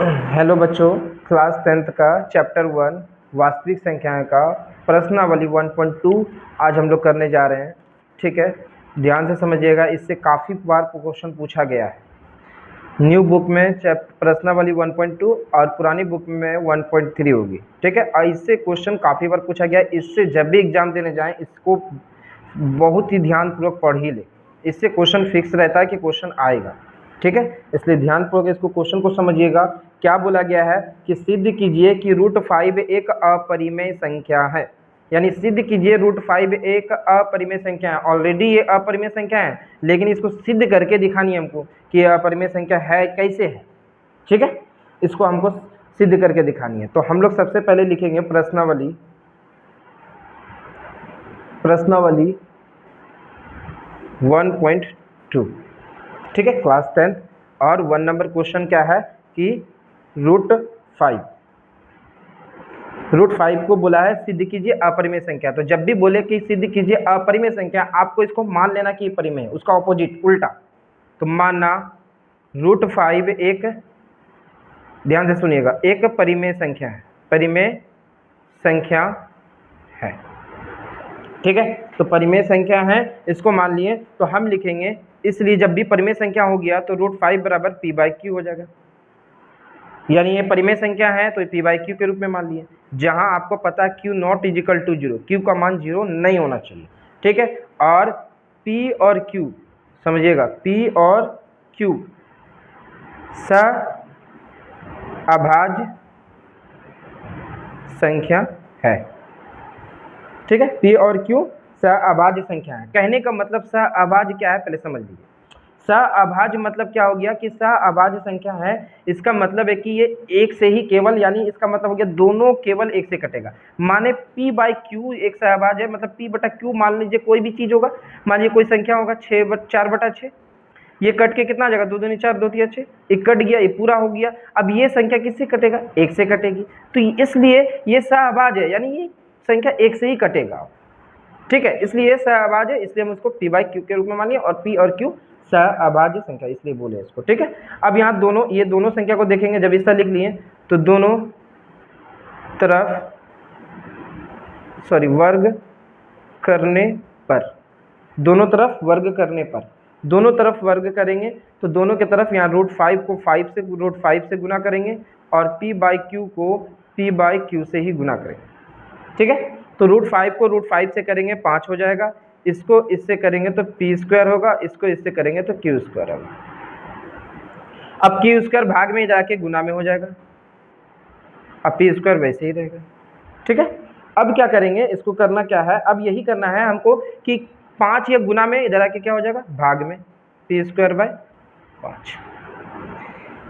Hello बच्चों, class 10th का chapter 1 वास्तविक संख्याएं का प्रश्नावली 1.2 आज हम लोग करने जा रहे हैं। ठीक है, ध्यान से समझिएगा, इससे काफ़ी बार क्वेश्चन पूछा गया है। न्यू बुक में प्रश्नावली 1.2 और पुरानी बुक में 1.3 होगी। ठीक है, और इससे क्वेश्चन काफ़ी बार पूछा गया है। इससे जब भी एग्जाम देने जाएं इसको बहुत ही ध्यानपूर्वक पढ़ ही ले, इससे क्वेश्चन फिक्स रहता है कि क्वेश्चन आएगा। ठीक है, इसलिए ध्यानपूर्वक इसको क्वेश्चन को समझिएगा। क्या बोला गया है कि सिद्ध कीजिए कि √5 एक अपरिमेय संख्या है। यानी सिद्ध कीजिए √5 एक अपरिमेय संख्या है। ऑलरेडी ये अपरिमेय संख्या है, लेकिन इसको सिद्ध करके दिखानी है हमको कि ये अपरिमेय संख्या है, कैसे है। ठीक है, इसको हमको सिद्ध करके दिखानी है। तो हम लोग सबसे पहले लिखेंगे प्रश्नावली 1.2। ठीक है, क्लास 10 और 1 नंबर क्वेश्चन क्या है कि √5 को बोला है सिद्ध कीजिए अपरिमेय संख्या। तो जब भी बोले कि सिद्ध कीजिए अपरिमेय संख्या, आपको इसको मान लेना कि परिमेय, उसका ऑपोजिट उल्टा। तो मानना √5 एक, ध्यान से सुनिएगा, एक परिमेय संख्या है, परिमेय संख्या है। ठीक है, तो परिमेय संख्या है, इसको मान लिए। तो हम लिखेंगे, इसलिए जब भी परिमेय संख्या हो गया तो √5 बराबर p/q हो जाएगा। यानी ये परिमेय संख्या है तो p/q के रूप में मान लिए, जहां आपको पता है q naught is equal to 0, q का मान 0 नहीं होना चाहिए। ठीक है, और p और q समझिएगा, p और q सहअभाज्य संख्या है। ठीक है, p और q सहअभाज्य संख्या है। कहने का मतलब सहअभाज्य क्या है पहले समझ लीजिए। सहअभाज्य मतलब क्या हो गया कि सहअभाज्य संख्या है, इसका मतलब है कि ये एक से ही केवल, यानी इसका मतलब हो गया दोनों केवल एक से कटेगा। माने p/q एक सहअभाज्य है, मतलब p/q मान लीजिए कोई भी चीज होगा। मान लीजिए कोई संख्या होगा 4/6, ये कट के कितना आ जाएगा, 2 दूनी 4, 2 तिया 6, एक कट गया, ये पूरा हो गया। अब ये संख्या किससे कटेगा, एक से कटेगी, तो इसलिए ये सहअभाज्य है, यानी ये संख्या एक से ही कटेगा। ठीक है, इसलिए ये सहअभाज्य है, इसलिए हम उसको p/q के रूप में मानिए, और p और q सहअभाज्य संख्या इसलिए बोले इसको। ठीक है, अब यहाँ ये दोनों संख्या को देखेंगे, जब इस तरह लिख लिए तो दोनों तरफ वर्ग करने पर, दोनों तरफ वर्ग करने पर, दोनों तरफ वर्ग करेंगे तो दोनों के तरफ यहाँ √5 को √5 से गुना करेंगे और p/q को p/q से ही गुना करेंगे। ठीक है, तो √5 को √5 से करेंगे 5 हो जाएगा, इसको इससे करेंगे तो p² होगा, इसको इससे करेंगे तो q² होगा। अब q² भाग में जाके गुना में हो जाएगा, अब p² वैसे ही रहेगा। ठीक है, अब क्या करेंगे, इसको करना क्या है, अब यही करना है हमको कि 5 या गुना में इधर आके क्या हो जाएगा, भाग में p²/5।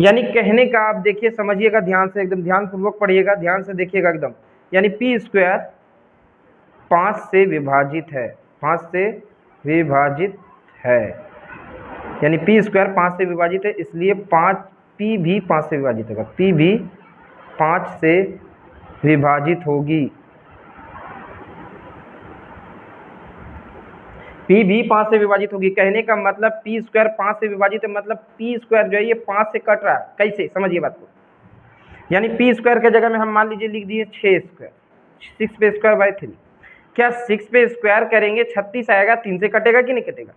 यानी कहने का, आप देखिए समझिएगा ध्यान से, एकदम ध्यानपूर्वक पढ़िएगा, ध्यान से देखिएगा एकदम। यानी p² 5 से विभाजित है, 5 से विभाजित है, यानी p² 5 से विभाजित है, इसलिए p भी 5 से विभाजित होगा, p भी 5 से विभाजित होगी, p भी 5 से विभाजित होगी। कहने का मतलब p² 5 से विभाजित है, मतलब p² जो है ये 5 से कट रहा है। कैसे, समझिए बात को। यानी p² के जगह में हम मान लीजिए लिख दिए 6², 6/3। क्या 6/2 करेंगे 36 आएगा, 3 से कटेगा कि नहीं कटेगा,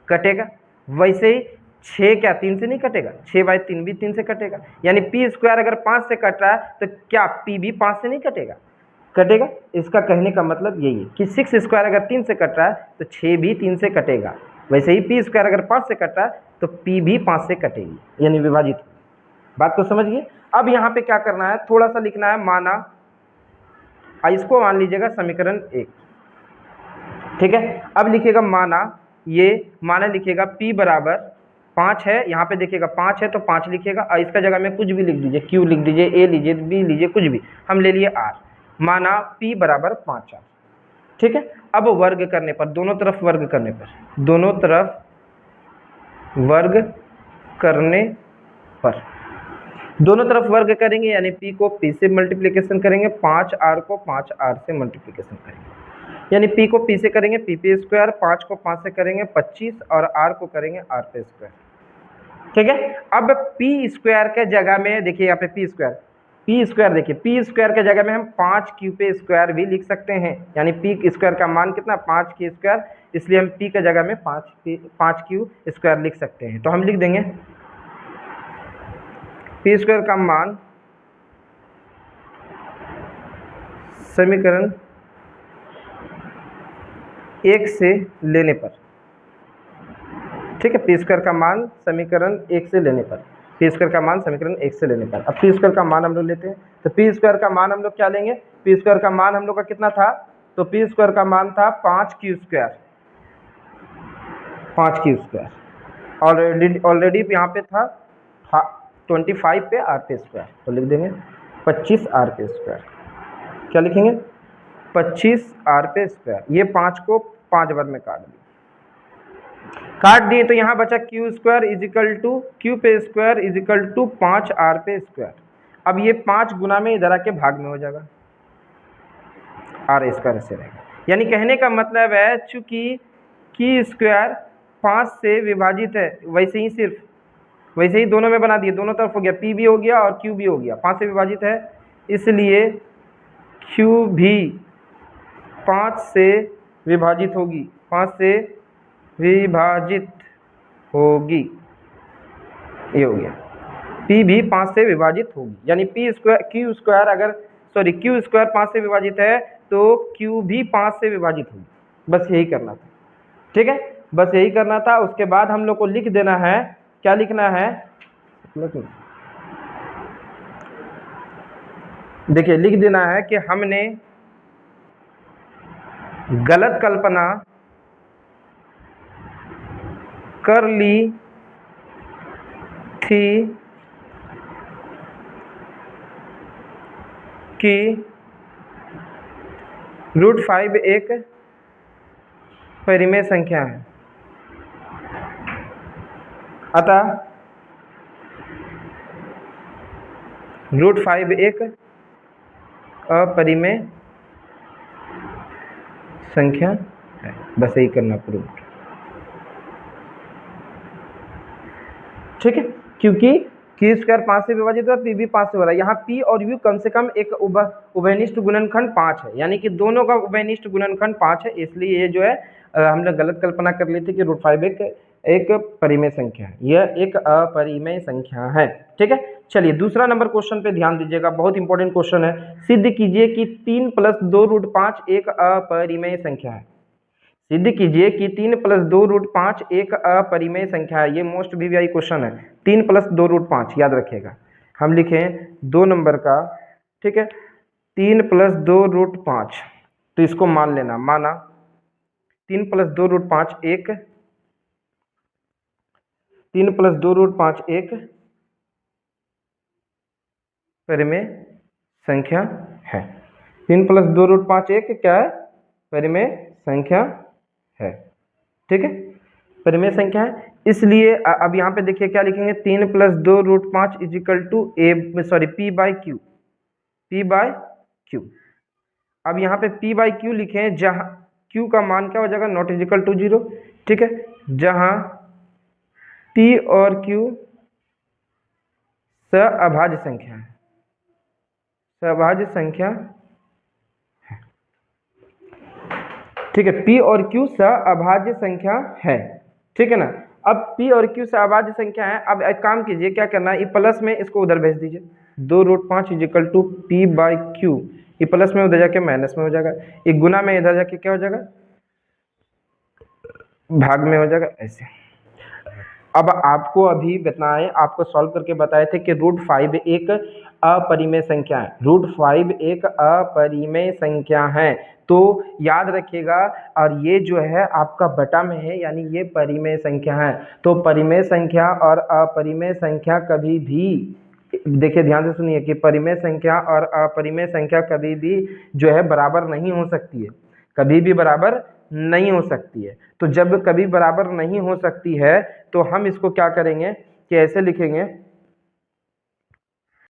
कटेगा। वैसे ही 6 क्या 3 से नहीं कटेगा, 6/3 भी 3 से कटेगा। यानी p² अगर 5 से कट रहा है तो क्या p भी 5 से नहीं कटेगा, कटेगा। इसका कहने का मतलब यही है कि 6² अगर 3 से कट रहा है तो 6 भी 3 से कटेगा। वैसे ही p² अगर 5 से कट रहा है तो p भी 5 से कटेगी, यानी विभाजित। बात को समझिए। अब यहाँ पे क्या करना है, थोड़ा सा लिखना है, माना, इसको मान लीजिएगा समीकरण 1। ठीक है, अब लिखिएगा माना, ये माना लिखिएगा p बराबर 5 है, यहाँ पे देखिएगा 5 है तो 5 लिखिएगा, और इसका जगह में कुछ भी लिख दीजिए, q लिख दीजिए, a लीजिए, b लीजिए, कुछ भी, हम ले लिए r। माना p बराबर 5r। ठीक है, अब वर्ग करने पर, दोनों तरफ वर्ग करने पर, दोनों तरफ वर्ग करने पर, दोनों तरफ वर्ग करेंगे, यानी p को p से मल्टीप्लिकेशन करेंगे, 5r को 5r से मल्टीप्लिकेशन करेंगे, यानी p को p से करेंगे p/2, 5 को 5 से करेंगे 25, और r को करेंगे r²। ठीक है। अब पी स्क्वायर के जगह में देखिए यहाँ पे पी स्क्वायर देखिए, पी स्क्वायर के जगह में हम 5 क्यू पे स्क्वायर भी लिख सकते हैं, यानी पी स्क्वायर का मान कितना 5 क्यू स्क्वायर, इसलिए हम पी के जगह में 5 क्यू स्क्वायर लिख सकते हैं। तो हम लिख देंगे पी स्क्वायर का मान समीकरण 1 से लेने पर, ठीक है, पी स्क्वायर का मान समीकरण 1 से लेने पर, पी स्क्वायर का मान समीकरण 1 से लेने पर। अब पी स्क्वायर का मान हम लोग लेते हैं, तो पी स्क्वायर का मान हम लोग क्या लेंगे, पी स्क्वायर का मान हम लोग का कितना था, तो पी स्क्वायर का मान था 5 Q square, 5 Q square already यहाँ पे था 25 पे आर पे स्क्वायर, तो लिख देंगे 25 आर पे स्क्वायर। क्या लिखेंगे 25 आर पे स्क्वायर। ये 5 को 5 बार में काट दिए तो यहाँ बचा Q square is equal to Q पे स्क्वायर इजिकल टू 5 आर पे स्क्वायर। अब ये 5 गुना में इधर आके भाग में हो जाएगा, आर स्क्वायर से रहेगा। यानी कहने का मतलब है चूंकि क्यू स्क्वायर 5 से विभाजित है, वैसे ही दोनों में बना दिए, दोनों तरफ हो गया, पी भी हो गया और क्यू भी हो गया, 5 से विभाजित है, इसलिए क्यू भी 5 से विभाजित होगी, 5 से विभाजित होगी, ये हो गया, पी भी 5 से विभाजित होगी। यानी क्यू स्क्वायर 5 से विभाजित है तो क्यू भी 5 से विभाजित होगी। बस यही करना था, ठीक है, बस यही करना था। उसके बाद हम लोग को लिख देना है, क्या लिखना है, देखिए लिख देना है कि हमने गलत कल्पना कर ली थी कि √5 एक परिमेय संख्या है, अतः √5 एक अपरिमेय संख्या है। बस यही करना प्रूव, ठीक है, क्योंकि क्यू स्क्वायर 5 से विभाजित है, पी भी 5 से हो रहा है। यहाँ पी और यू कम से कम एक उभयनिष्ठ गुणनखंड 5 है, यानी कि दोनों का उभयनिष्ठ गुणनखंड 5 है, इसलिए ये जो है हमने गलत कल्पना कर ली थी कि √5 एक परिमेय संख्या है, यह एक अपरिमेय संख्या है, ठीक है। चलिए दूसरा नंबर क्वेश्चन पे ध्यान दीजिएगा, बहुत इंपॉर्टेंट क्वेश्चन है। सिद्ध कीजिए कि 3 + 2√5 एक अपरिमेय संख्या है। सिद्ध कीजिए कि 3 + 2√5 एक अपरिमेय संख्या है। ये मोस्ट वीवीआई क्वेश्चन है। 3 + 2√5 याद रखिएगा, हम लिखें 2 नंबर का, ठीक है, 3 + 2√5, तो इसको मान लेना, माना 3 + 2√5 एक, 3 + 2√5 एक परिमेय संख्या है। 3 + 2√5 एक क्या है, परिमेय संख्या है, ठीक है, परिमेय संख्या है। इसलिए अब यहाँ पे देखिए क्या लिखेंगे, 3 + 2√5 is equal to P by Q। अब यहाँ पे P बाय Q लिखें, जहाँ Q का मान क्या हो जाएगा, नॉट इजिकल टू 0, ठीक है, जहाँ P और Q सअभाज्य संख्या है, सअभाज्य संख्या है, ठीक है, P और Q सअभाज्य संख्या है, ठीक है ना। अब P और Q सअभाज्य संख्या है। अब एक काम कीजिए, क्या करना है, ये प्लस में इसको उधर भेज दीजिए, 2√5 is equal to P by Q, ये प्लस में उधर जाके माइनस में हो जाएगा, ये गुना में इधर जाके क्या हो जाएगा, भाग में हो जाएगा, ऐसे। अब आपको अभी बताएं, आपको सॉल्व करके बताए थे कि √5 एक अपरिमेय संख्या है, √5 एक अपरिमेय संख्या है, तो याद रखिएगा। और ये जो है आपका बटा में है, यानी ये परिमेय संख्या है। तो परिमेय संख्या और अपरिमेय संख्या कभी भी, देखिए ध्यान से सुनिए कि परिमेय संख्या और अपरिमेय संख्या कभी भी जो है बराबर नहीं हो सकती है, कभी भी बराबर नहीं हो सकती है। तो जब कभी बराबर नहीं हो सकती है तो हम इसको क्या करेंगे कि ऐसे लिखेंगे,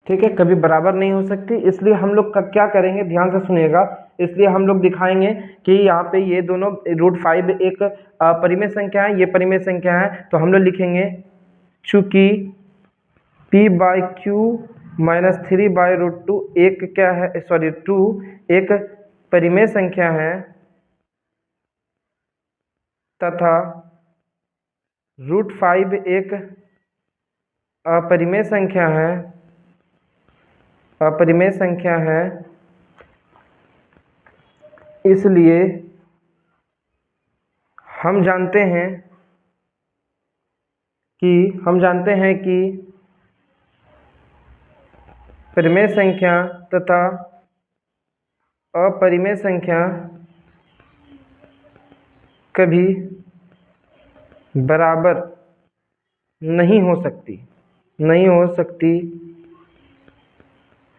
ठीक है, कभी बराबर नहीं हो सकती, इसलिए हम लोग क्या करेंगे, ध्यान से सुनिएगा, इसलिए हम लोग दिखाएंगे कि यहाँ पे ये दोनों √5 एक परिमेय संख्या है, ये परिमेय संख्या है, तो हम लोग लिखेंगे चूँकि p बाई क्यू माइनस 3/√2 एक क्या है, सॉरी 2 एक परिमेय संख्या है तथा √5 एक अपरिमेय संख्या है, अपरिमेय संख्या है, इसलिए हम जानते हैं कि परिमेय संख्या तथा अपरिमेय संख्या कभी बराबर नहीं हो सकती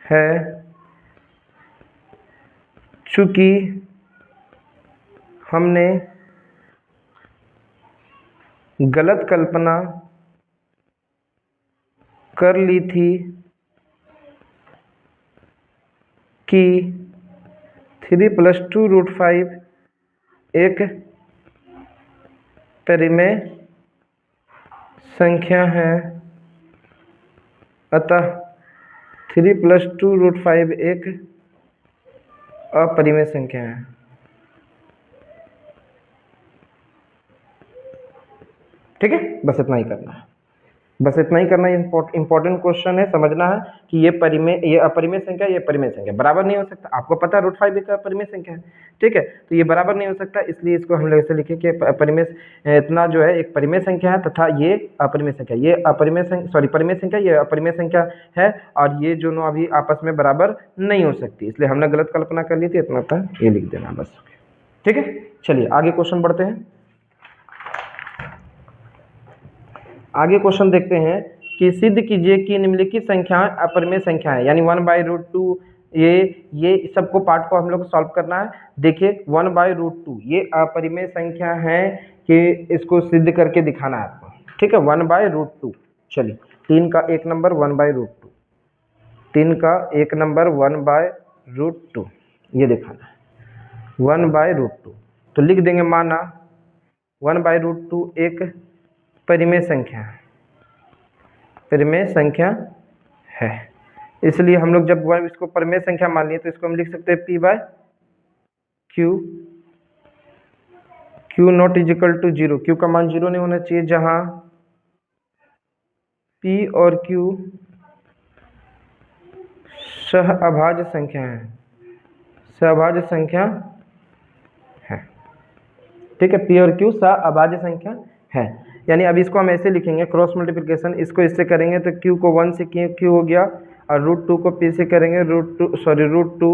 है, चूँकि हमने गलत कल्पना कर ली थी कि 3 + 2√5 एक परिमेय संख्या है, अतः 3 + 2√5 एक अपरिमेय संख्या है। ठीक है, बस इतना ही करना है, इंपॉर्टेंट क्वेश्चन है, समझना है कि ये अपरिमेय संख्या, ये परिमेय संख्या बराबर नहीं हो सकता। आपको पता है √5 एक अपरिमेय संख्या है, ठीक है, तो ये बराबर नहीं हो सकता, इसलिए इसको हम लोग ऐसे लिखे कि इतना जो है एक परिमेय संख्या है तथा ये अपरिमेय संख्या, ये परिमेय संख्या, ये अपरिमेय संख्या है, और ये दोनों अभी आपस में बराबर नहीं हो सकती, इसलिए हमने गलत कल्पना कर ली थी, इतना था, ये लिख देना बस। ठीक है, चलिए आगे क्वेश्चन बढ़ते हैं। आगे क्वेश्चन देखते हैं कि सिद्ध कीजिए कि निम्नलिखित संख्याएं अपरिमेय संख्या है, यानी 1/√2, ये सबको पार्ट को हम लोग सॉल्व करना है। देखिए 1/√2 ये अपरिमेय संख्या है कि इसको सिद्ध करके दिखाना है आपको। ठीक है, 1/√2, चलिए 3 का 1 नंबर 1/√2, 3 का 1 नंबर 1/√2 ये दिखाना है, 1/√2। तो लिख देंगे माना 1/√2 एक परिमेय संख्या है, इसलिए हम लोग जब इसको परिमेय संख्या मान लिए तो इसको हम लिख सकते हैं p/q, q naught is equal to 0, q का मान 0 नहीं होना चाहिए, जहां p और q सहअभाज्य संख्या है। ठीक है, p और q सहअभाज्य संख्या है, यानी अब इसको हम ऐसे लिखेंगे क्रॉस मल्टीप्लिकेशन, इसको इससे करेंगे तो q को 1 से q हो गया, और √2 को p से करेंगे, √2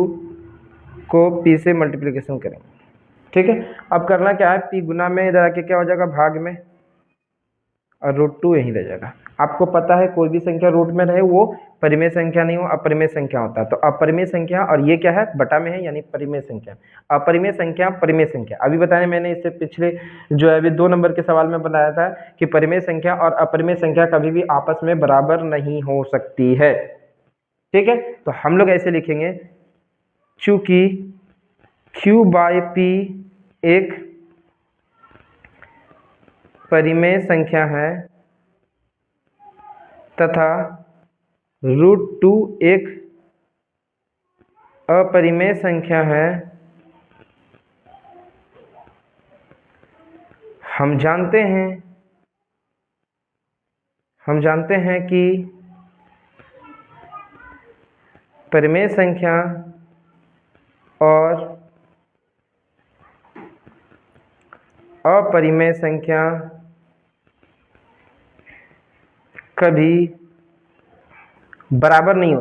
को p से मल्टीप्लिकेशन करेंगे। ठीक है, अब करना क्या है, p गुना में इधर आके क्या हो जाएगा, भाग में, और √2 यहीं रह जाएगा। आपको पता है कोई भी संख्या रूट में रहे वो परिमेय संख्या नहीं हो, अपरिमेय संख्या होता है। तो अपरिमेय संख्या, और ये क्या है, बटा में है, यानी परिमेय संख्या। अपरिमेय संख्या, परिमेय संख्या, अभी बताया मैंने, इससे पिछले जो है अभी 2 नंबर के सवाल में बताया था कि परिमेय संख्या और अपरिमेय संख्या कभी भी आपस में बराबर नहीं हो सकती है। ठीक है, तो हम लोग ऐसे लिखेंगे, चूंकि q/p एक परिमेय संख्या है तथा √2 एक अपरिमेय संख्या है, हम जानते हैं कि परिमेय संख्या और अपरिमेय संख्या कभी बराबर नहीं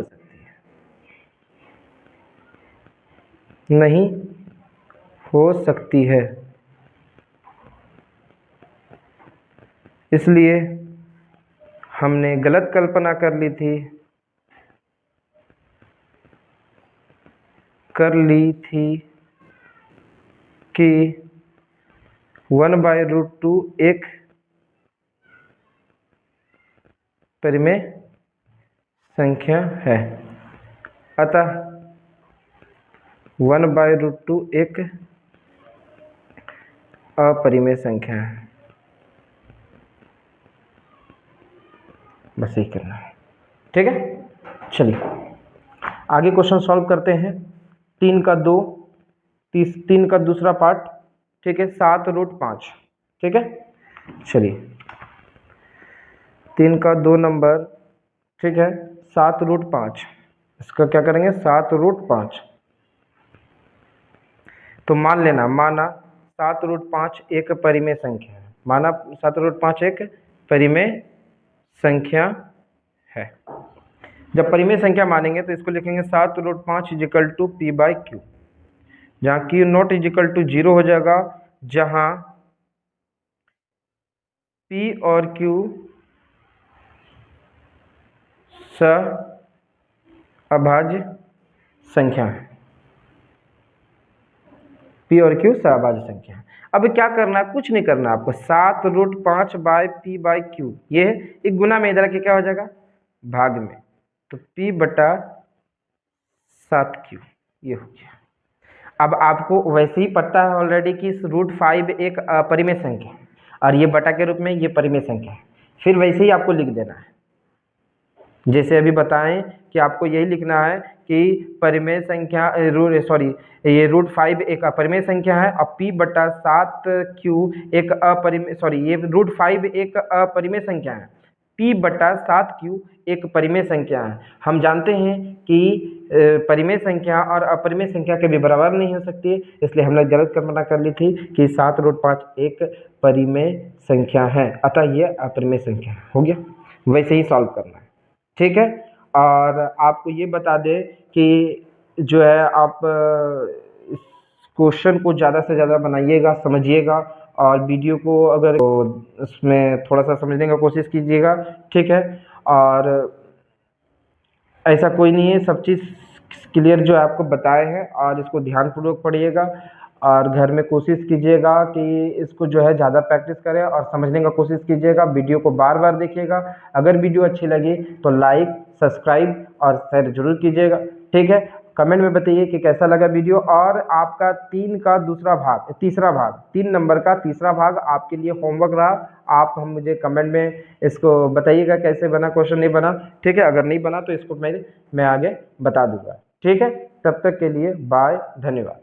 हो सकती है, इसलिए हमने गलत कल्पना कर ली थी कि 1/√2 एक परिमेय संख्या है, अतः 1/√2 एक अपरिमेय संख्या है। बस यही करना है, ठीक है। चलिए आगे क्वेश्चन सॉल्व करते हैं। 3 का 2, 3 का दूसरा पार्ट, ठीक है, 7√5, ठीक है। चलिए 3 का 2 नंबर, ठीक है, 7√5, इसका क्या करेंगे 7√5। तो मान लेना, माना 7√5 एक परिमेय संख्या है, माना 7√5 एक परिमेय संख्या है। जब परिमेय संख्या मानेंगे तो इसको लिखेंगे 7√5 इजिकल टू p/q, जहाँ q नॉट इजिकल टू 0 हो जाएगा, जहाँ p और q सहअभाज्य संख्या है, p और q सहअभाज्य संख्या है। अब क्या करना है, कुछ नहीं करना आपको, 7√5/p/q, ये एक गुना में इधर के क्या हो जाएगा भाग में, तो p/7q ये हो गया। अब आपको वैसे ही पता है ऑलरेडी कि √5 एक अपरिमेय संख्या है और ये बटा के रूप में ये परिमेय संख्या है, फिर वैसे ही आपको लिख देना है। जैसे अभी बताएं कि आपको यही लिखना है कि परिमेय संख्या ये √5 एक अपरिमेय संख्या है और p/7q एक ये √5 एक अपरिमेय संख्या है, p/7q एक परिमेय संख्या है। हम जानते हैं कि परिमेय संख्या और अपरिमेय संख्या के भी बराबर नहीं हो सकती, इसलिए हमने गलत कल्पना कर ली थी कि 7√5 एक परिमेय संख्या है, अतः ये अपरिमेय संख्या हो गया। वैसे ही सॉल्व करना है, ठीक है। और आपको ये बता दें कि जो है आप इस क्वेश्चन को ज़्यादा से ज़्यादा बनाइएगा, समझिएगा, और वीडियो को अगर तो उसमें थोड़ा सा समझने का कोशिश कीजिएगा, ठीक है। और ऐसा कोई नहीं है, सब चीज़ क्लियर जो है आपको बताए हैं, और इसको ध्यानपूर्वक पढ़िएगा और घर में कोशिश कीजिएगा कि इसको जो है ज़्यादा प्रैक्टिस करें और समझने का कोशिश कीजिएगा। वीडियो को बार बार देखिएगा। अगर वीडियो अच्छी लगी तो लाइक, सब्सक्राइब और शेयर जरूर कीजिएगा, ठीक है। कमेंट में बताइए कि कैसा लगा वीडियो, और आपका 3 का तीसरा भाग 3 नंबर का तीसरा भाग आपके लिए होमवर्क रहा। आप हम मुझे कमेंट में इसको बताइएगा कैसे बना, क्वेश्चन नहीं बना, ठीक है। अगर नहीं बना तो इसको मैं आगे बता दूंगा, ठीक है। तब तक के लिए बाय, धन्यवाद।